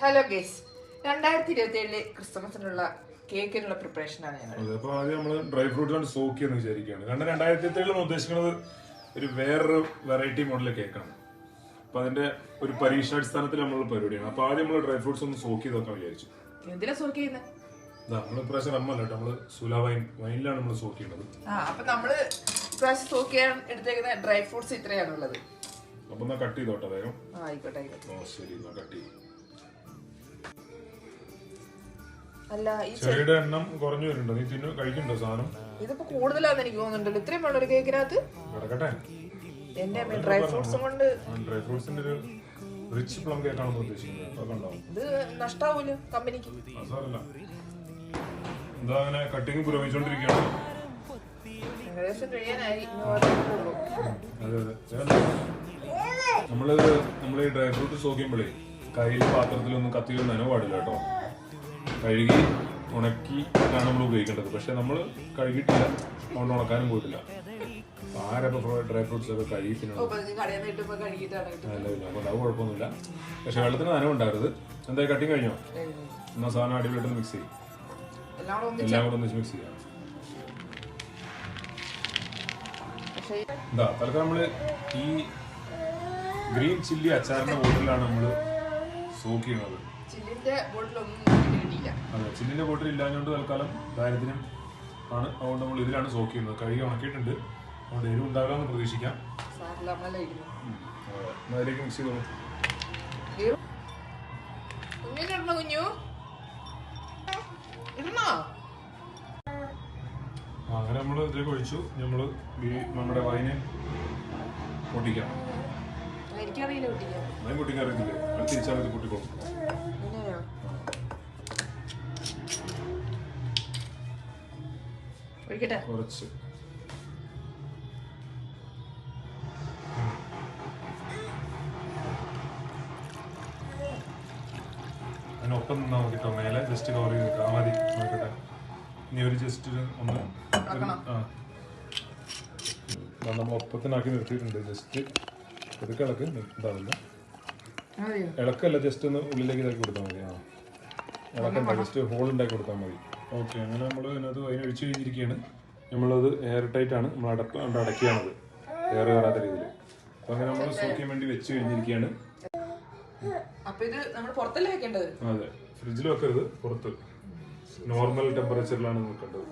Hello guys, 2027 ക്രിസ്മസിനുള്ള കേക്കിനുള്ള പ്രിപ്പറേഷനാണ് ഞങ്ങൾ. അപ്പൊ ആദ്യം നമ്മൾ ഡ്രൈ ഫ്രൂട്ട്സ് കൊണ്ട് സോക്ക് ചെയ്യുന്ന വിചാരിക്കുകയാണ്. കാരണം 2027 ഉദ്ദേശിക്കുന്നത് ഒരു വേറൊരു വെറൈറ്റി മോഡൽ കേക്കാണ്. അപ്പൊ അതിന്റെ ഒരു പരീക്ഷാടിസ്ഥാനത്തിൽ നമ്മൾ പരിപാടിയാണ്. അപ്പൊ ആദ്യം നമ്മൾ ഡ്രൈ ഫ്രൂട്ട്സ് ഒന്ന് സോക്ക് ചെയ്ത് നോക്കാൻ വിചാരിച്ചു. എന്തിനാ സോക്ക് ചെയ്യുന്നത്? നമ്മൾ ഇപ്രാവശ്യം റമ്മല്ല, നമ്മള് സുലാ വൈനിലാണ് നമ്മൾ സോക്ക് ചെയ്യുന്നത്. അപ്പൊ നമ്മള് ഇപ്രാവശ്യം സോക്ക് ചെയ്യാൻ എടുത്തേക്കുന്ന ഡ്രൈ ഫ്രൂട്ട്സ് ഇത്രയാണുള്ളത്. അപ്പൊ എന്നാ കട്ട് ചെയ്തോട്ടെ വേഗം. ആയിക്കോട്ടെ. ശരി, എന്നാ കട്ട് ചെയ്യും. അല്ല, ഈ ചെറിയുടെ എണ്ണം കുറഞ്ഞു വരുന്നുണ്ടോ? നീ കഴിക്കുന്നുണ്ടോ സാധനം? ഇതിപ്പോ കൂടുതലാന്ന് എനിക്ക് തോന്നുന്നുണ്ടല്ലോ. ഇത്രയും വേണ്ട ഒരു കേക്കിനകത്ത്. കിടക്കട്ടെ. എന്റെ ഡ്രൈ ഫ്രൂട്ട്സും കൊണ്ട് ഡ്രൈ ഫ്രൂട്ട്സിന്റെ ഒരു റിച്ച് പ്ലം കേക്കാണ് ഉദ്ദേശിക്കുന്നത്. അതൊക്കെ ഉണ്ടാവും. ഇത് നഷ്ടാവൂല കമ്പനിക്ക്. സാരമില്ല. എന്താ അങ്ങനെ കട്ടിങ് പുരോഗമിച്ചോണ്ടിരിക്കുകയാണ്. ഏകദേശം കഴിയാനായി. അതെ അതെ. നമ്മള് ഈ ഡ്രൈ ഫ്രൂട്ട് സോക്കുമ്പോഴേ കയ്യിൽ പാത്രത്തിലൊന്നും കത്തിയിലൊന്നും നനവ് പാടില്ല കേട്ടോ. കഴുകി ഉണക്കി ആണ് നമ്മൾ ഉപയോഗിക്കേണ്ടത്. പക്ഷെ നമ്മൾ കഴുകിയിട്ടില്ല, അതുകൊണ്ട് ഉണക്കാനും പോയിട്ടില്ല. ആരപ്പോ ഡ്രൈ ഫ്രൂട്ട്സ് ഒക്കെ കഴുകി അതുകൊണ്ട് അത് കുഴപ്പമൊന്നുമില്ല. പക്ഷെ വെള്ളത്തിന് നനവുണ്ടാകരുത്. എന്തായാലും കട്ടിങ് കഴിഞ്ഞോ? എന്നാ സാധനം അടിപൊളിയായിട്ട് മിക്സ് ചെയ്യും. എല്ലാം കൂടെ ഒന്നിച്ച് മിക്സ് ചെയ്യാം. എന്താ തൽക്കാലം നമ്മള് ഈ ഗ്രീൻ ചില്ലി അച്ചാറിന്റെ ബോട്ടിലാണ് നമ്മള് സോക്ക് ചെയ്യുന്നത്. അതെ, ചില്ലിന്റെ ബോട്ടിൽ ഇല്ലാഞ്ഞോണ്ട് തൽക്കാലം ദാരിദ്ര്യം ആണ്. അതുകൊണ്ട് നമ്മൾ ഇതിലാണ് സോക്ക് ചെയ്യുന്നത്. കഴുകി ഉണക്കിയിട്ടുണ്ട്, അതുകൊണ്ട് എരിവ് ഉണ്ടാവില്ലെന്ന് പ്രതീക്ഷിക്കാം. അതിലേക്ക് മിക്സ് ചെയ്തോളൂ. അങ്ങനെ നമ്മൾ ഇതിലേക്ക് ഒഴിച്ചു. നമ്മള് നമ്മുടെ വൈന് പൊട്ടിക്കാം. വൈൻ പൊട്ടിക്കാൻ അറിയത്തില്ലേ? അത് തിരിച്ചാൽ ഇത് പൊട്ടിക്കോളും. കുറച്ച് അതിനൊപ്പം നിന്നാ നോക്കിട്ടോ. മേലെ ജസ്റ്റ് കവർ ചെയ്ത് നിൽക്കാം. മതി, നോക്കട്ടെ. ഇനി ഒരു ജസ്റ്റ് ഒന്ന് നമ്മൾ ഒപ്പത്തിനാക്കി നിർത്തിയിട്ടുണ്ട്. ജസ്റ്റ് ഇതൊക്കെ ഇളക്ക് ഉണ്ടാവില്ല. ഇളക്കല്ല, ജസ്റ്റ് ഒന്ന് ഉള്ളിലേക്ക് ഇതാക്കി കൊടുത്താൽ മതി. ഇളക്കണ്ട, ജസ്റ്റ് ഹോൾ ഉണ്ടാക്കി കൊടുത്താൽ മതി. ഓക്കെ, അങ്ങനെ നമ്മൾ ഇതിനകത്ത് അതിനൊഴിച്ച് കഴിഞ്ഞിരിക്കുകയാണ്. നമ്മളത് എയർ ടൈറ്റ് ആണ്, നമ്മൾ അടക്കുകയാണത് എയർ കയറാത്ത രീതിയിൽ. അപ്പൊ അങ്ങനെ നമ്മൾ സോക്ക് ചെയ്യാൻ വേണ്ടി വെച്ച് കഴിഞ്ഞിരിക്കുകയാണ്. അതെ, ഫ്രിഡ്ജിൽ വെക്കരുത്, പുറത്ത് നോർമൽ ടെമ്പറേച്ചറിലാണ് നോക്കേണ്ടത്.